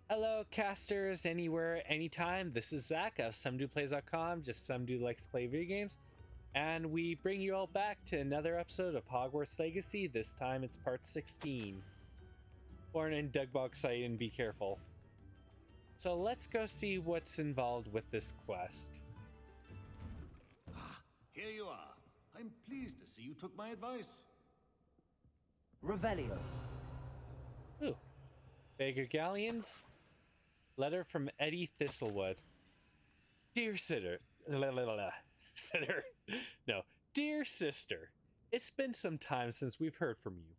Hello, casters, anywhere, anytime. This is Zach of SomeDudePlays.com, just some dude likes to play video games. And we bring you all back to another episode of Hogwarts Legacy. This time it's part 16. Born in Dugbog site and be careful. So let's go see what's involved with this quest. Here you are. I'm pleased to see you took my advice. Revelio. Ooh. Vega Galleons. Letter from Anne Thislewood. Dear Sitter. Sitter. No. Dear Sister. It's been some time since we've heard from you.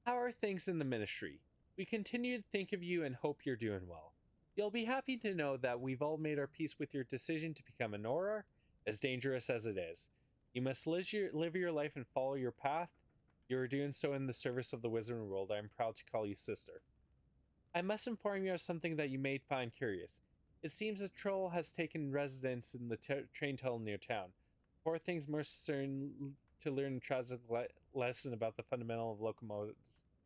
How are things in the ministry? We continue to think of you and hope you're doing well. You'll be happy to know that we've all made our peace with your decision to become an Auror, as dangerous as it is. You must live your life and follow your path. You are doing so in the service of the wizarding world. I am proud to call you sister. I must inform you of something that you may find curious. It seems a troll has taken residence in the train tunnel near town. Poor thing's more concerned to learn a tragic lesson about the fundamental of locomotives.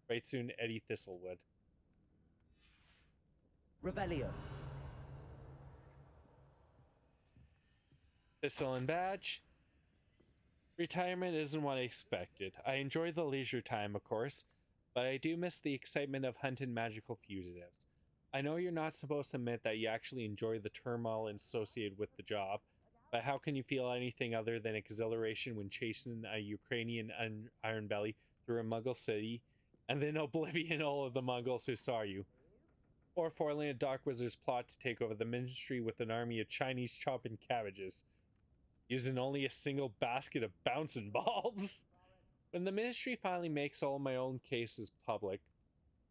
Right soon, Anne Thislewood. Revelio. Thistle and badge. Retirement isn't what I expected. I enjoy the leisure time, of course, but I do miss the excitement of hunting magical fugitives. I know you're not supposed to admit that you actually enjoy the turmoil associated with the job, but how can you feel anything other than exhilaration when chasing a Ukrainian Iron Belly through a Muggle city, and then oblivion all of the Muggles who saw you? Or foiling a dark wizard's plot to take over the ministry with an army of Chinese chopping cabbages, using only a single basket of bouncing balls? When the ministry finally makes all my own cases public,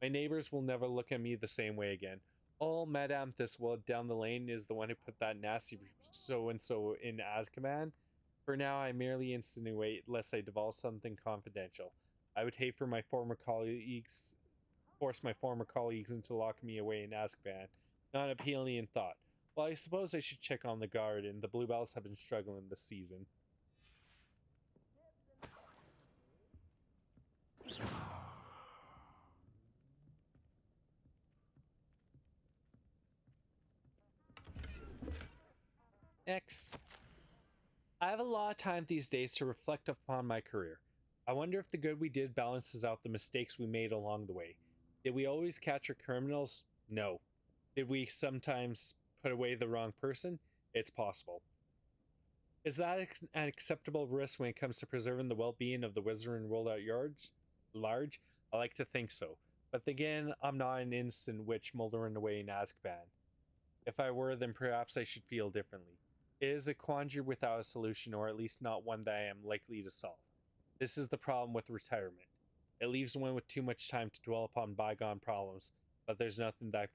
my neighbors will never look at me the same way again. Oh, Madame Thiswood down the lane is the one who put that nasty so-and-so in Azkaban. For now, I merely insinuate, lest I divulge something confidential. I would hate for force my former colleagues into locking me away in Azkaban. Not appealing in thought. Well, I suppose I should check on the garden. The Bluebells have been struggling this season. Next. I have a lot of time these days to reflect upon my career. I wonder if the good we did balances out the mistakes we made along the way. Did we always capture criminals? No. Did we sometimes put away the wrong person? It's possible. Is that an acceptable risk when it comes to preserving the well-being of the wizarding world at large? I like to think so. But again, I'm not an innocent witch moldering away in Azkaban. If I were, then perhaps I should feel differently. It is a quandary without a solution, or at least not one that I am likely to solve. This is the problem with retirement. It leaves one with too much time to dwell upon bygone problems, but there's nothing that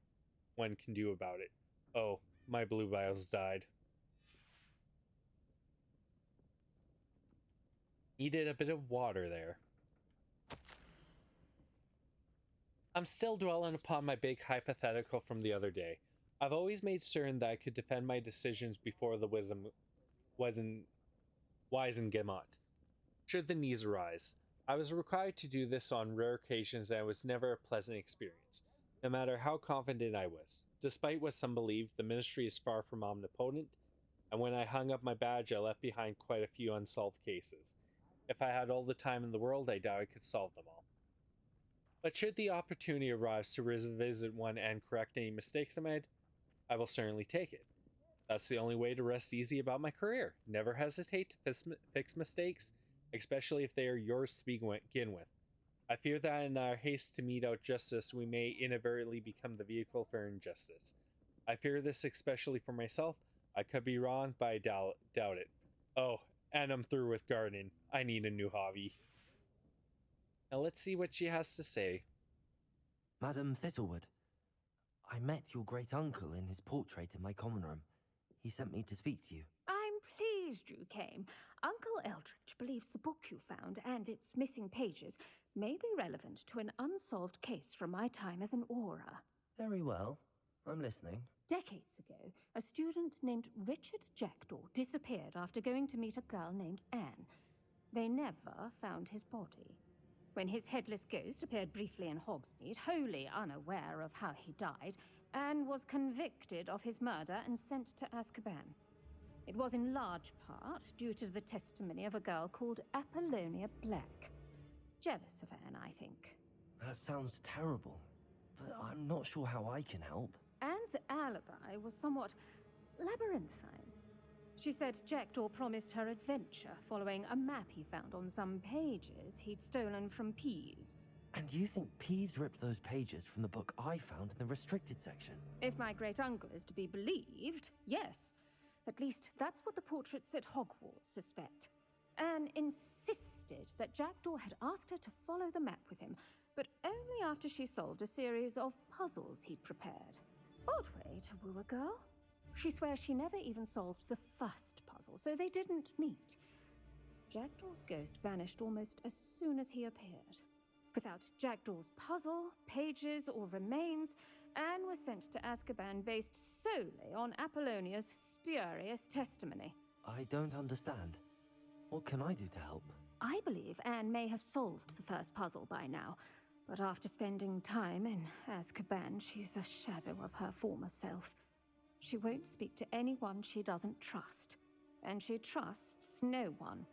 one can do about it. Oh, my bluebells died. Needed a bit of water there. I'm still dwelling upon my big hypothetical from the other day. I've always made certain that I could defend my decisions before the Wisengamot. Should the needs arise. I was required to do this on rare occasions, and it was never a pleasant experience, no matter how confident I was. Despite what some believe, the ministry is far from omnipotent, and when I hung up my badge, I left behind quite a few unsolved cases. If I had all the time in the world, I doubt I could solve them all. But should the opportunity arise to revisit one and correct any mistakes I made, I will certainly take it. That's the only way to rest easy about my career. Never hesitate to fix mistakes, especially if they are yours to begin with. I fear that in our haste to mete out justice, we may inadvertently become the vehicle for injustice. I fear this especially for myself. I could be wrong, but I doubt it. Oh, and I'm through with gardening. I need a new hobby. Now let's see what she has to say. Madame Thistlewood. I met your great uncle in his portrait in my common room. He sent me to speak to you. I'm pleased you came. Uncle Eldridge believes the book you found and its missing pages may be relevant to an unsolved case from my time as an Auror. Very well. I'm listening. Decades ago, a student named Richard Jackdaw disappeared after going to meet a girl named Anne. They never found his body. When his headless ghost appeared briefly in Hogsmeade, wholly unaware of how he died, Anne was convicted of his murder and sent to Azkaban. It was in large part due to the testimony of a girl called Apollonia Black. Jealous of Anne, I think. That sounds terrible, but I'm not sure how I can help. Anne's alibi was somewhat labyrinthine. She said Jackdaw promised her adventure following a map he found on some pages he'd stolen from Peeves. And you think Peeves ripped those pages from the book I found in the restricted section? If my great-uncle is to be believed, yes. At least that's what the portraits at Hogwarts suspect. Anne insisted that Jackdaw had asked her to follow the map with him, but only after she solved a series of puzzles he'd prepared. Odd way to woo a girl. She swears she never even solved the first puzzle, so they didn't meet. Jackdaw's ghost vanished almost as soon as he appeared. Without Jackdaw's puzzle, pages, or remains, Anne was sent to Azkaban based solely on Apollonia's spurious testimony. I don't understand. What can I do to help? I believe Anne may have solved the first puzzle by now, but after spending time in Azkaban, she's a shadow of her former self. She won't speak to anyone she doesn't trust, and she trusts no one.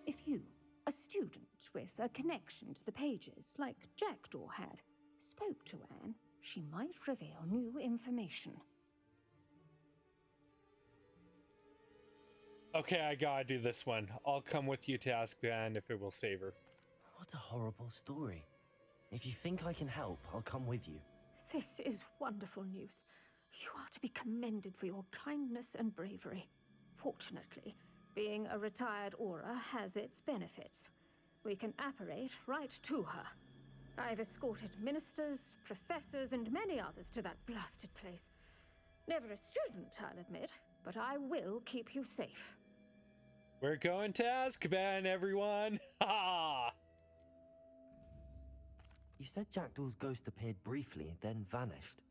If you, a student with a connection to the pages, like Jackdaw had, spoke to Anne, she might reveal new information. Okay, I gotta do this one. I'll come with you to Azkaban if it will save her. What a horrible story. If you think I can help, I'll come with you. This is wonderful news. You are to be commended for your kindness and bravery. Fortunately, being a retired Auror has its benefits. We can apparate right to her. I've escorted ministers, professors, and many others to that blasted place. Never a student, I'll admit, but I will keep you safe. We're going to Azkaban, everyone! Ha! You said Jackdaw's ghost appeared briefly, then vanished.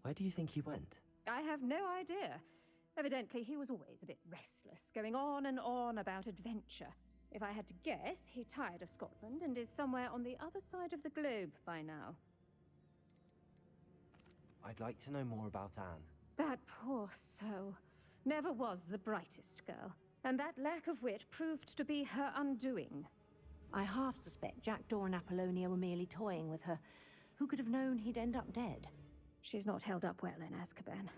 Where do you think he went? I have no idea. Evidently, he was always a bit restless, going on and on about adventure. If I had to guess, he tired of Scotland and is somewhere on the other side of the globe by now. I'd like to know more about Anne. That poor soul. Never was the brightest girl, and that lack of wit proved to be her undoing. I half suspect Jackdaw and Apollonia were merely toying with her. Who could have known he'd end up dead? She's not held up well in Azkaban.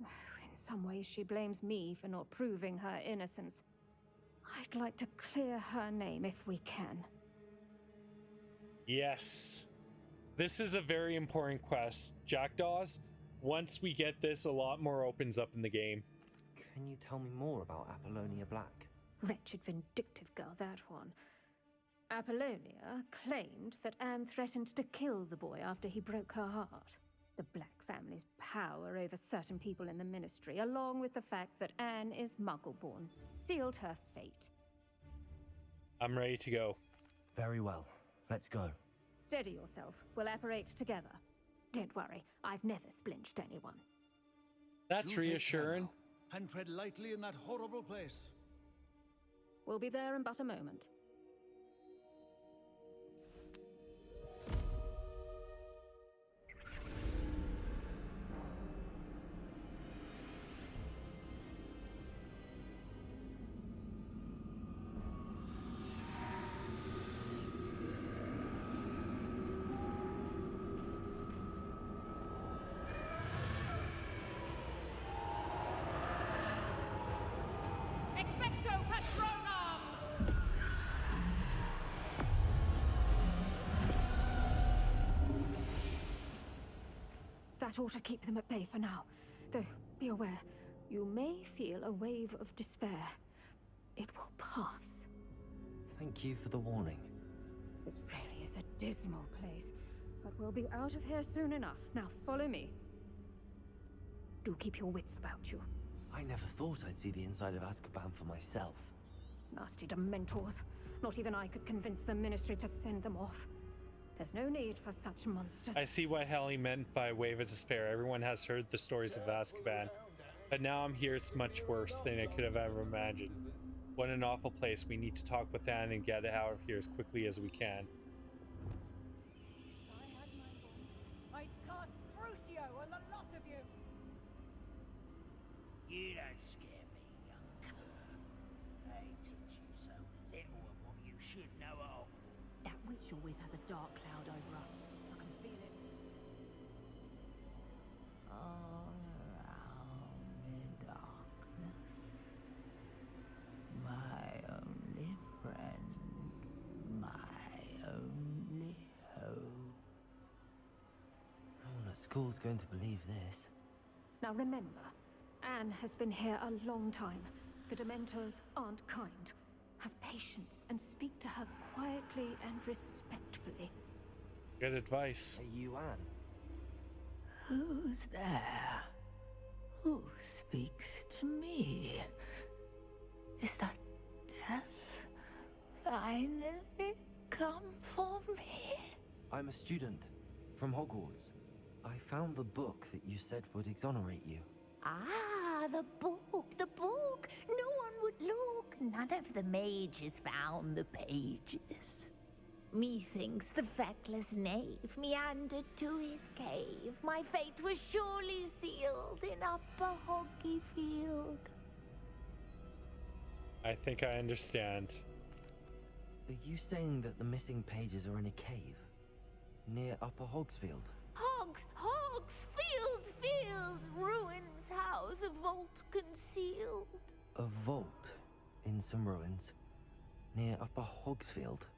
In some ways, she blames me for not proving her innocence. I'd like to clear her name if we can. Yes. This is a very important quest. Jackdaws, once we get this, a lot more opens up in the game. Can you tell me more about Apollonia Black? Wretched, vindictive girl, that one. Apollonia claimed that Anne threatened to kill the boy after he broke her heart. The Black family's power over certain people in the Ministry, along with the fact that Anne is Muggle-born, sealed her fate. I'm ready to go. Very well. Let's go. Steady yourself. We'll apparate together. Don't worry, I've never splinched anyone. That's Do take reassuring. care now, and tread lightly in that horrible place. We'll be there in but a moment. That ought to keep them at bay for now. Though, be aware, you may feel a wave of despair. It will pass. Thank you for the warning. This really is a dismal place, but we'll be out of here soon enough. Now follow me. Do keep your wits about you. I never thought I'd see the inside of Azkaban for myself. Nasty Dementors. Not even I could convince the Ministry to send them off. There's no need for such monsters. I see what Hallie meant by wave of despair. Everyone has heard the stories of Azkaban, but now I'm here. It's much worse than I could have ever imagined. What an awful place. We need to talk with Anne and get out of here as quickly as we can. You don't scare me, young cur. They teach you so little of what you should know of. That witch you're with has a dark cloud over her. I can feel it. All around me darkness. My only friend. My only hope. No one at school's going to believe this. Now remember, Anne has been here a long time. The Dementors aren't kind. Have patience and speak to her quietly and respectfully. Good advice. Are you Anne? Who's there? Who speaks to me? Is that death finally come for me? I'm a student from Hogwarts. I found the book that you said would exonerate you. Ah, the book, the book. No one would look. None of the mages found the pages. Methinks the feckless knave meandered to his cave. My fate was surely sealed in Upper Hogsfield. I think I understand. Are you saying that the missing pages are in a cave near Upper Hogsfield? Hogsfield, ruins house, a vault concealed. A vault in some ruins near Upper Hogsfield.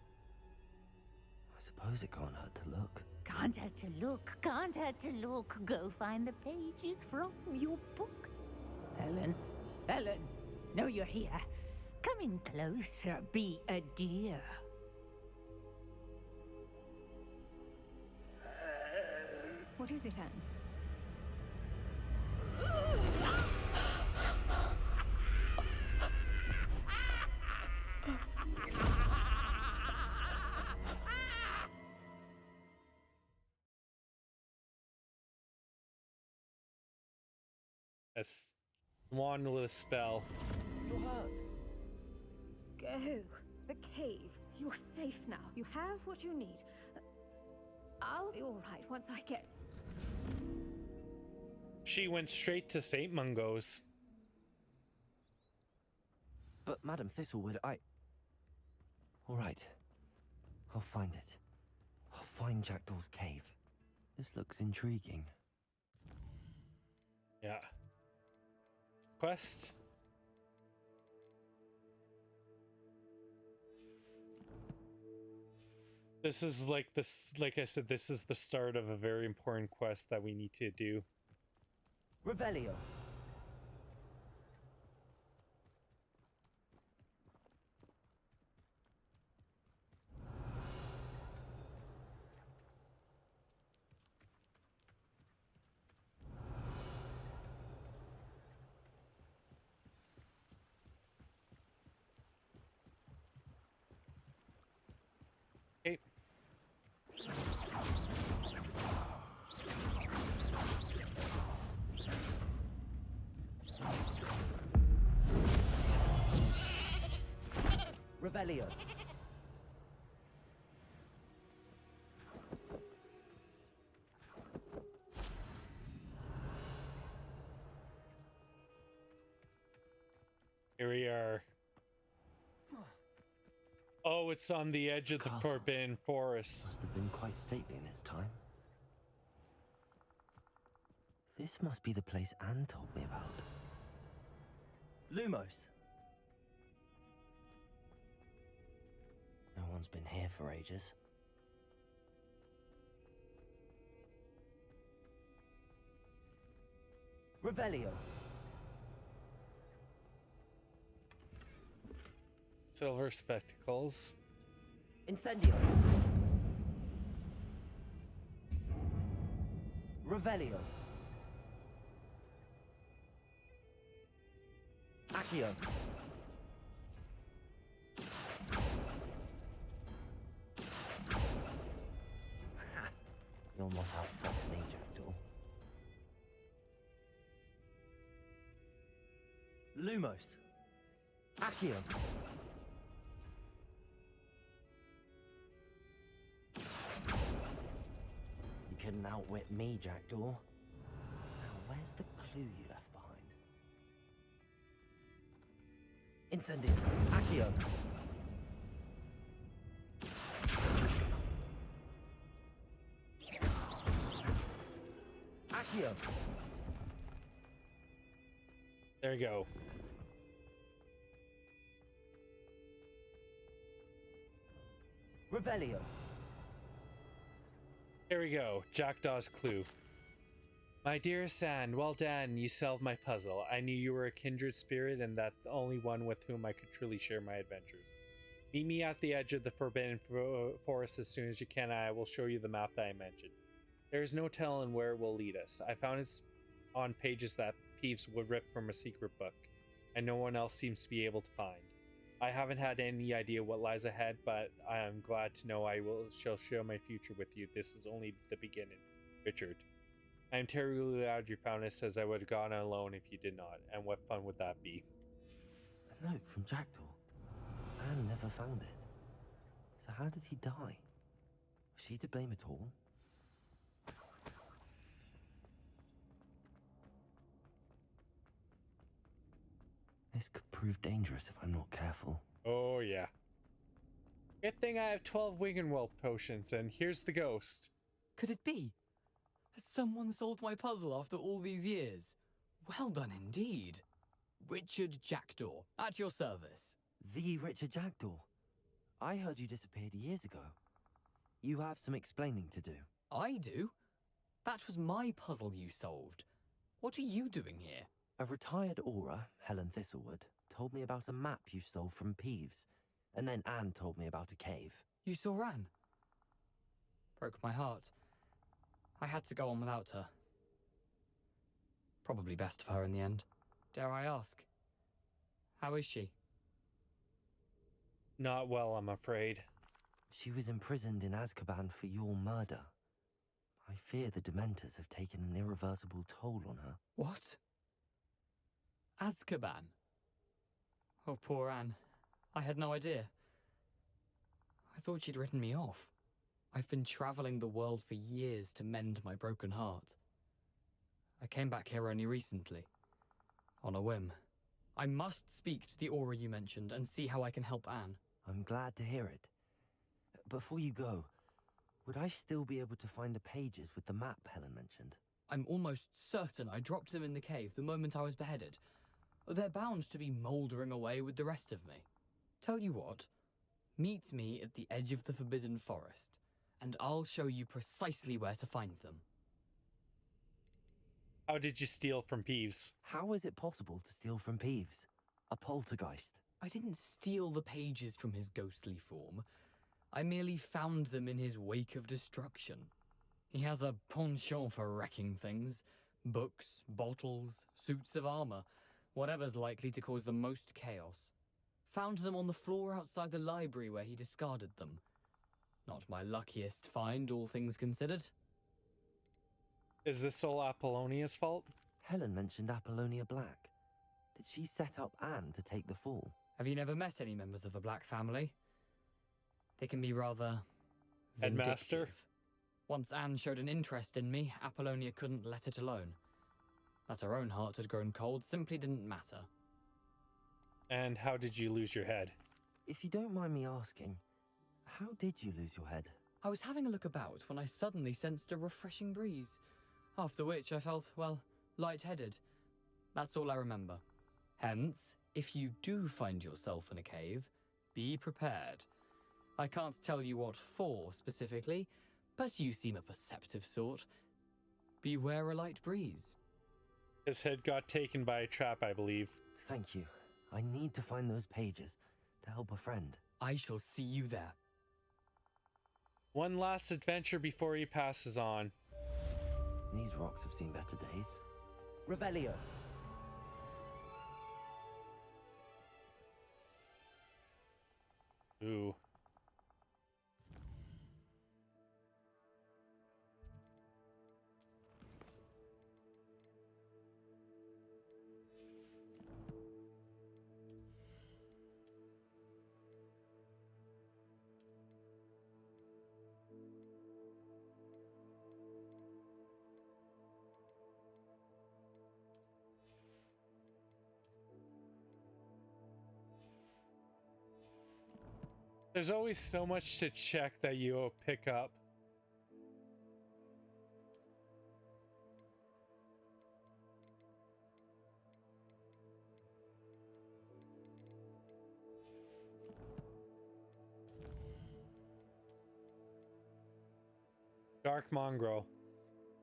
I suppose it can't hurt to look. Can't hurt to look, can't hurt to look. Go find the pages from your book. Helen, know you're here. Come in closer, be a dear. What is it, Anne? A wand with a spell. You're hurt. Go. The cave. You're safe now. You have what you need. I'll be all right once I get... She went straight to St. Mungo's. But Madam Thistlewood, All right. I'll find it. I'll find Jackdaw's cave. This looks intriguing. Yeah. Quest. This is like I said, this is the start of a very important quest that we need to do. Revelio. Okay. Revelio. Here we are. Oh, it's on the edge of the Castle. Forbidden Forest. Must have been quite stately in its time. This must be the place Anne told me about. Lumos. No one's been here for ages. Revelio. Silver spectacles. Incendio. Revelio. Accio. You'll not outfox me, Jackdaw. Lumos. Accio. You couldn't outwit me, Jackdaw. Now, where's the clue you left behind? Incendio. Accio. Accio. There you go. Revelio. Here we go. Jackdaw's clue. My dearest Anne, well done. You solved my puzzle. I knew you were a kindred spirit and that the only one with whom I could truly share my adventures. Meet me at the edge of the Forbidden Forest as soon as you can, and I will show you the map that I mentioned. There is no telling where it will lead us. I found it on pages that Peeves would rip from a secret book, and no one else seems to be able to find. I haven't had any idea what lies ahead, but I am glad to know shall share my future with you. This is only the beginning. Richard. I am terribly glad you found this, as I would have gone alone if you did not, and what fun would that be? A note from Jackdaw. Anne never found it. So how did he die? Was she to blame at all? This could prove dangerous if I'm not careful. Oh, yeah. Good thing I have 12 Wiggenweld potions, and here's the ghost. Could it be? Has someone solved my puzzle after all these years? Well done indeed. Richard Jackdaw, at your service. The Richard Jackdaw. I heard you disappeared years ago. You have some explaining to do. I do? That was my puzzle you solved. What are you doing here? A retired aura, Helen Thistlewood, told me about a map you stole from Peeves, and then Anne told me about a cave. You saw Anne? Broke my heart. I had to go on without her. Probably best for her in the end. Dare I ask? How is she? Not well, I'm afraid. She was imprisoned in Azkaban for your murder. I fear the Dementors have taken an irreversible toll on her. What? Azkaban? Oh, poor Anne. I had no idea. I thought she'd written me off. I've been traveling the world for years to mend my broken heart. I came back here only recently. On a whim. I must speak to the aura you mentioned and see how I can help Anne. I'm glad to hear it. Before you go, would I still be able to find the pages with the map Helen mentioned? I'm almost certain I dropped them in the cave the moment I was beheaded. They're bound to be mouldering away with the rest of me. Tell you what, meet me at the edge of the Forbidden Forest, and I'll show you precisely where to find them. How did you steal from Peeves? How is it possible to steal from Peeves? A poltergeist? I didn't steal the pages from his ghostly form. I merely found them in his wake of destruction. He has a penchant for wrecking things. Books, bottles, suits of armor, whatever's likely to cause the most chaos. Found them on the floor outside the library where he discarded them. Not my luckiest find, all things considered. Is this all Apollonia's fault? Helen mentioned Apollonia Black. Did she set up Anne to take the fall? Have you never met any members of the Black family? They can be rather Headmaster? vindictive. Once Anne showed an interest in me, Apollonia couldn't let it alone. That her own heart had grown cold simply didn't matter. And how did you lose your head? If you don't mind me asking, how did you lose your head? I was having a look about when I suddenly sensed a refreshing breeze, after which I felt, well, lightheaded. That's all I remember. Hence, if you do find yourself in a cave, be prepared. I can't tell you what for specifically, but you seem a perceptive sort. Beware a light breeze. His head got taken by a trap, I believe. Thank you. I need to find those pages to help a friend. I shall see you there. One last adventure before he passes on. These rocks have seen better days. Revelio. Ooh. There's always so much to check that you pick up. Dark Mongrel.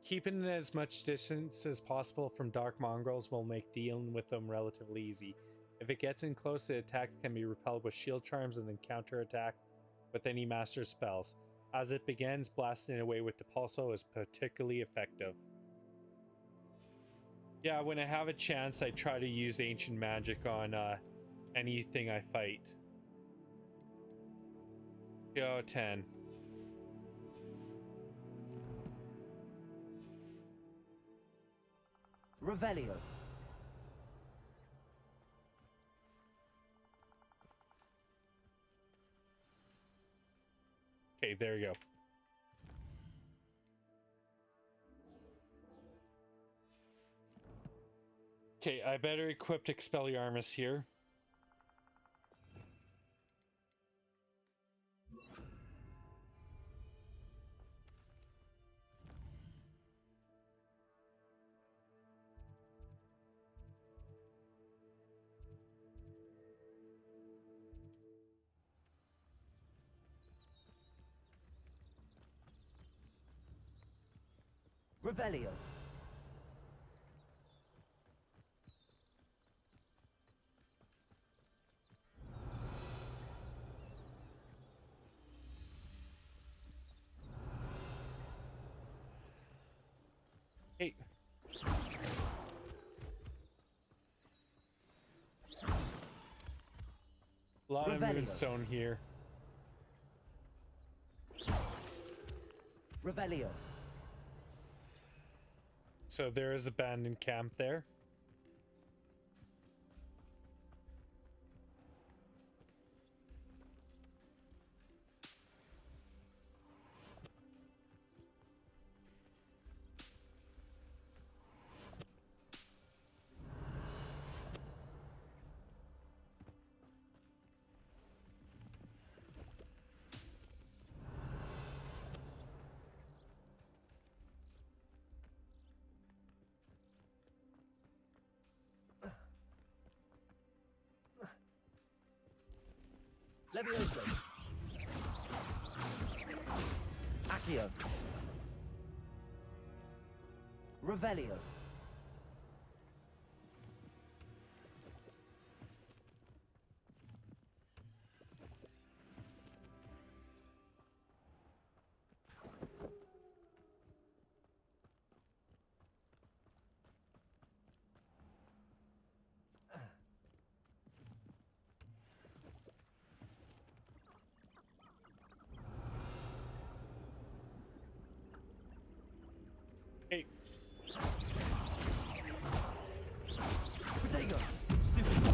Keeping as much distance as possible from dark mongrels will make dealing with them relatively easy. If it gets in close, the attacks can be repelled with shield charms and then counterattack with any master spells. As it begins, blasting away with Depulso is particularly effective. Yeah, when I have a chance, I try to use ancient magic on anything I fight. Go 10. Revelio. Okay, there you go. Okay, I better equip Expelliarmus here. Revelio. Hey. A lot of Revelio. moonstone here. Revelio. So there is abandoned camp there. Levioso. Accio. Revelio. Hey. Protego. Stupid.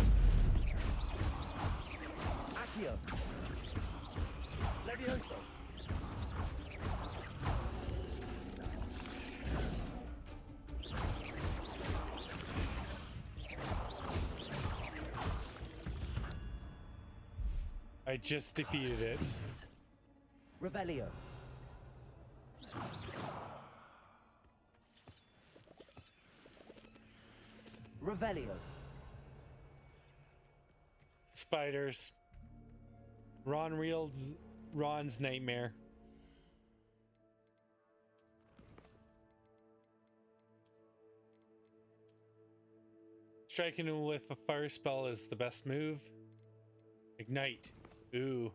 Accio. Levioso. I just defeated it. Revelio. Revelio. Spiders. Ron's nightmare. Striking with a fire spell is the best move. Ignite. Ooh.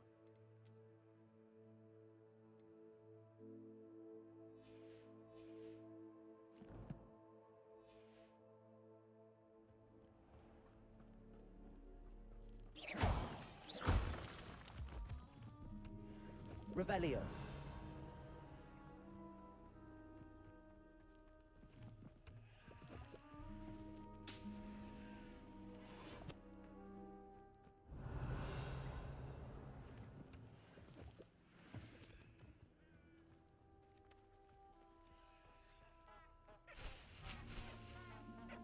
Revelio.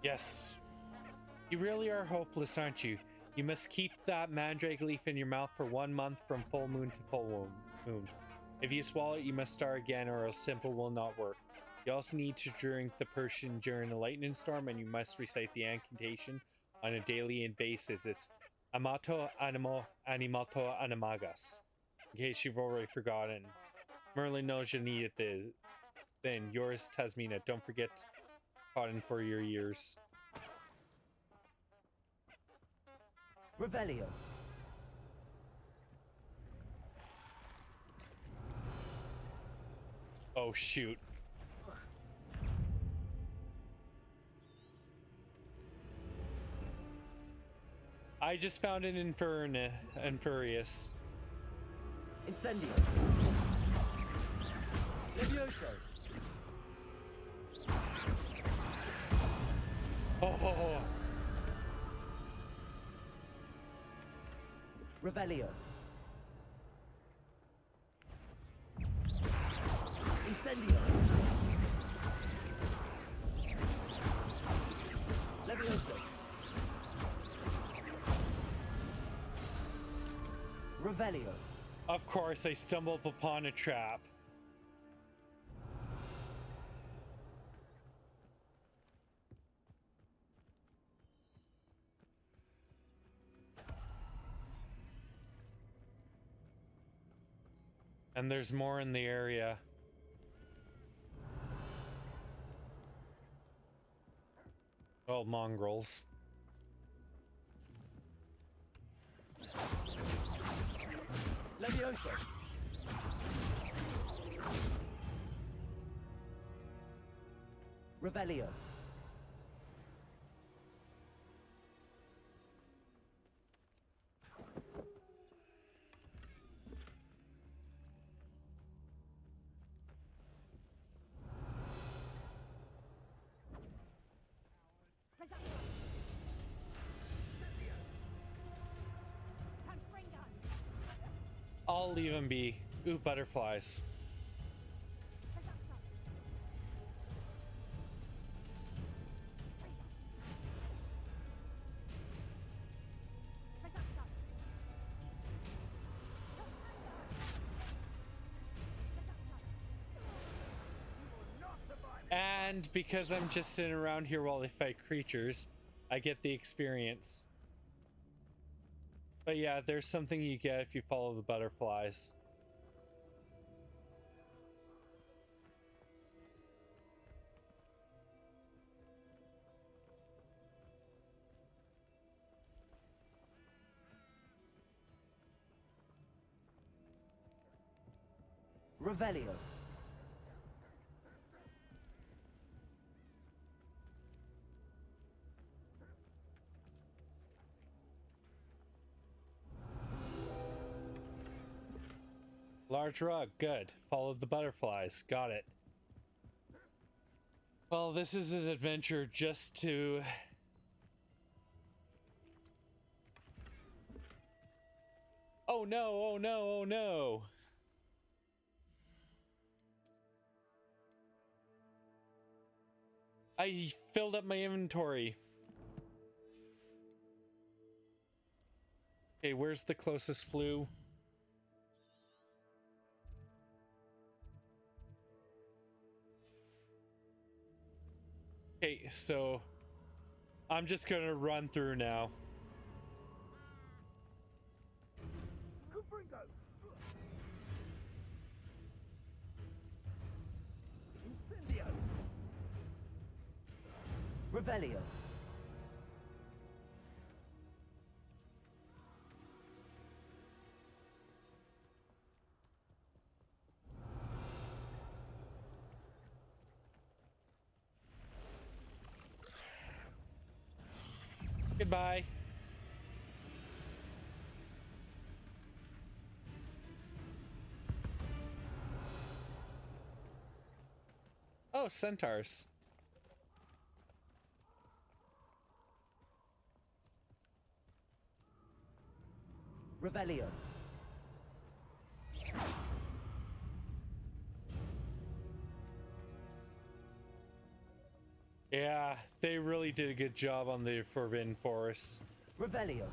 Yes. You really are hopeless, aren't you? You must keep that mandrake leaf in your mouth for 1 month from full moon to full moon. If you swallow it, you must start again or else simple will not work. You also need to drink the potion during a lightning storm, and you must recite the incantation on a daily basis. It's Amato Animo Animato Animagus. In case you've already forgotten. Merlin knows you need it then. Yours, Tasmina. Don't forget cotton for your ears. Revelio. Oh, shoot. I just found an Inferius. Incendio. Levioso. Oh. Revelio. Incendio. Levioso. Revelio. Of course, I stumbled upon a trap. And there's more in the area. Oh, mongrels. Levioso. Revelio. I'll leave him be. Ooh, butterflies. And because I'm just sitting around here while they fight creatures, I get the experience. But yeah, there's something you get if you follow the butterflies. Revelio. Large rug, good. Follow the butterflies, got it. Well, this is an adventure just to... Oh no, oh no, oh no! I filled up my inventory. Okay, where's the closest Floo? Okay, so I'm just gonna run through now. Revelio. Goodbye. Oh, centaurs. Revelio. Yeah, they really did a good job on the Forbidden Forest. Revelio.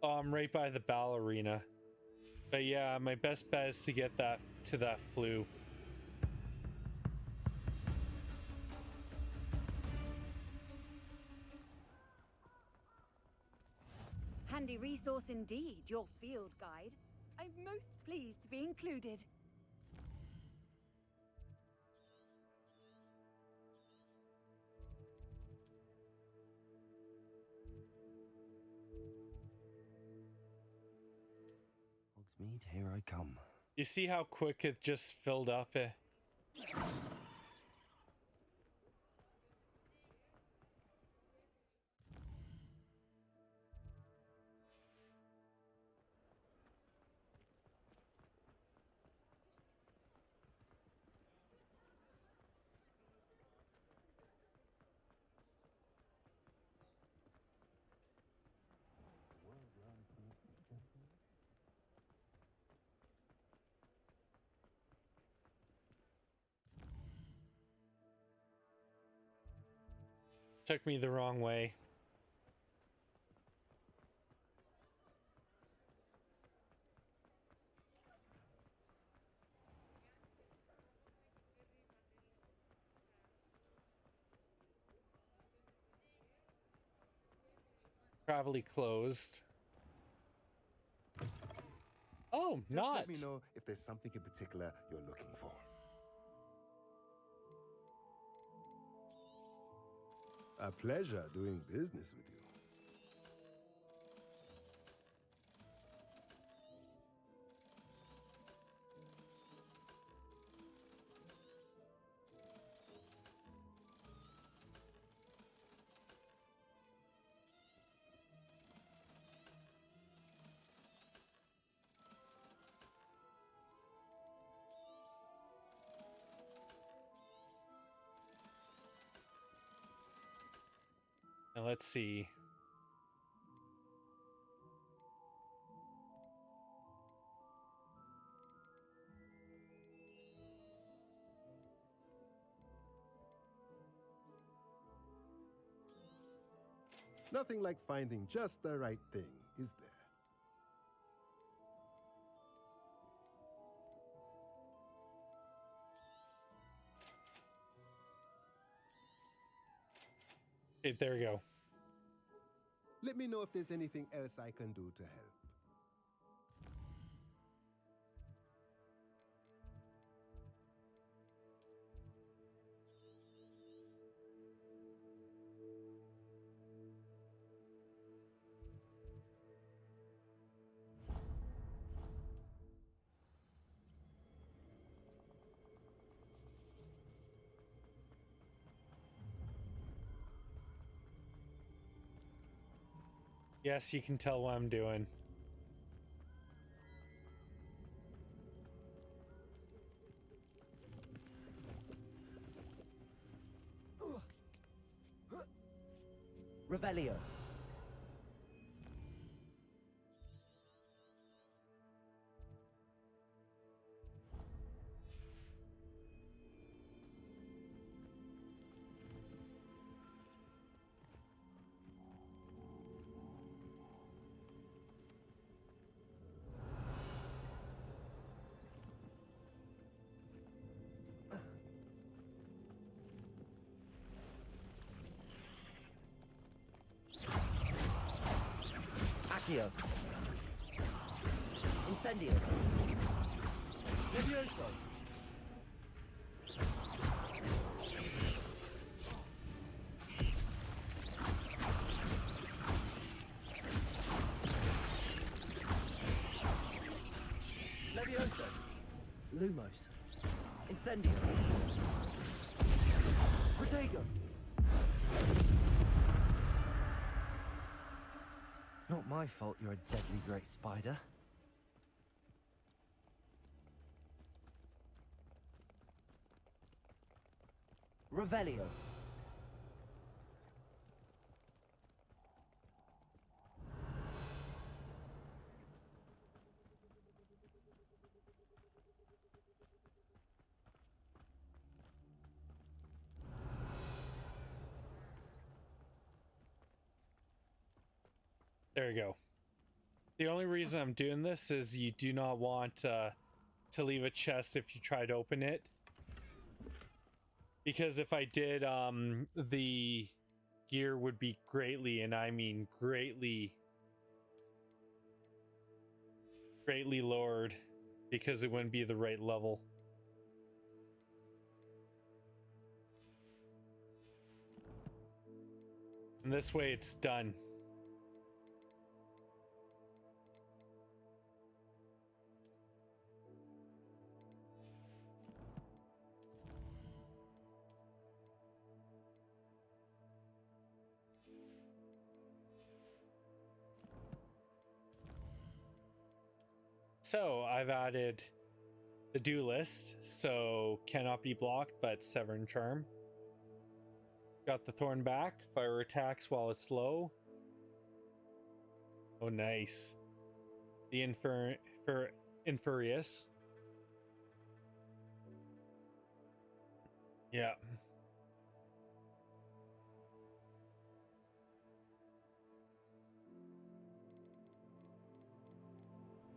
Oh, I'm right by the ballerina. But yeah, my best bet is to get that to that Floo. Handy resource indeed, your field guide. I'm most pleased to be included. Hogsmeade, here I come. You see how quick it just filled up? Took me the wrong way. Probably closed. Oh, Just not. let me know if there's something in particular you're looking for. A pleasure doing business with you. Now let's see. Nothing like finding just the right thing, is there? Okay, there we go. Let me know if there's anything else I can do to help. Yes, you can tell what I'm doing. Revelio. Accio. Incendio. Levioso. Levioso. Lumos. Incendio. Protego. Not my fault you're a deadly great spider. Revelio. There you go. The only reason I'm doing this is you do not want to leave a chest if you try to open it. Because if I did, the gear would be greatly, and I mean greatly lowered, because it wouldn't be the right level. And this way it's done. So I've added the do list, so cannot be blocked, but Severn Charm. Got the Thorn back, fire attacks while it's low. Oh, nice. The Inferius. Yeah.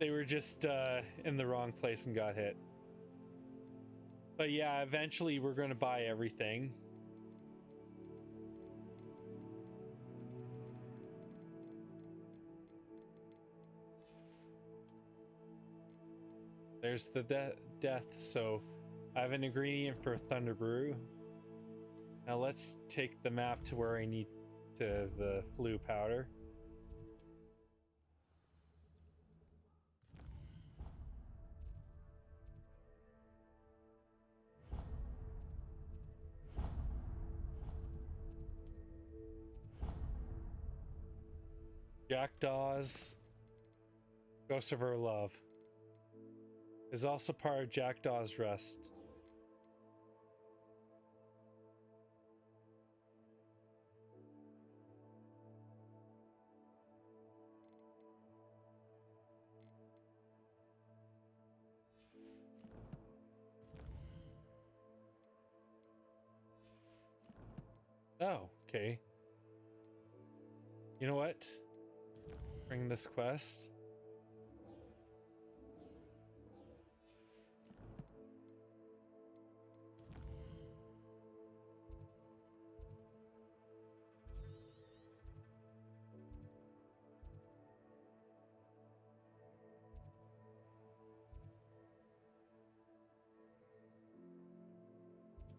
They were just in the wrong place and got hit. But yeah, eventually we're going to buy everything. There's the death, so I have an ingredient for Thunder Brew. Now let's take the map to where I need to the Floo powder. Jackdaw's Ghost of Her Love is also part of Jackdaw's Rest. Oh, okay. You know what? Bring this quest.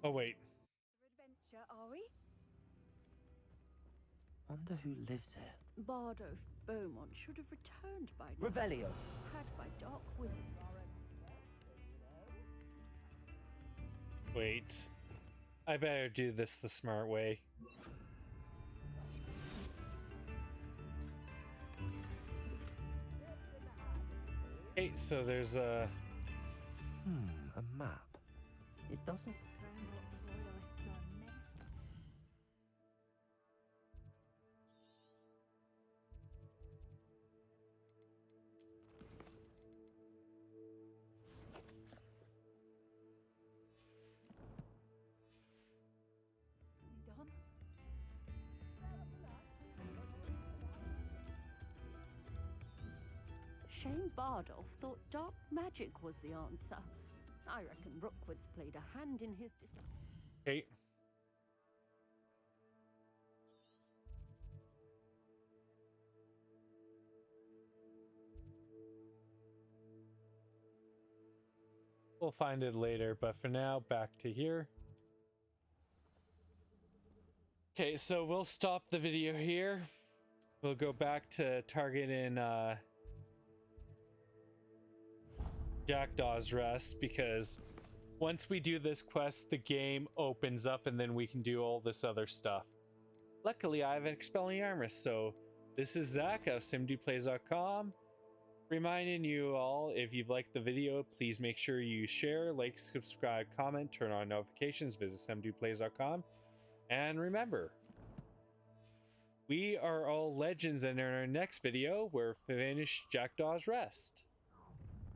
Oh wait. Adventure, are we? Wonder who lives here. Bardo Beaumont should have returned by now. Revelio. Had by dark wizards. Wait. I better do this the smart way. Okay, so there's a map. It doesn't. Shane Bardolph thought dark magic was the answer. I reckon Rookwood's played a hand in his disappearance. Okay. We'll find it later, but for now, back to here. Okay, so we'll stop the video here. We'll go back to targeting Jackdaw's Rest, because once we do this quest, the game opens up and then we can do all this other stuff. Luckily, I have an Expelliarmus, so this is Zach of simduplays.com, reminding you all, if you've liked the video, please make sure you share, like, subscribe, comment, turn on notifications, visit simduplays.com, and remember, we are all legends, and in our next video, we're finished Jackdaw's Rest.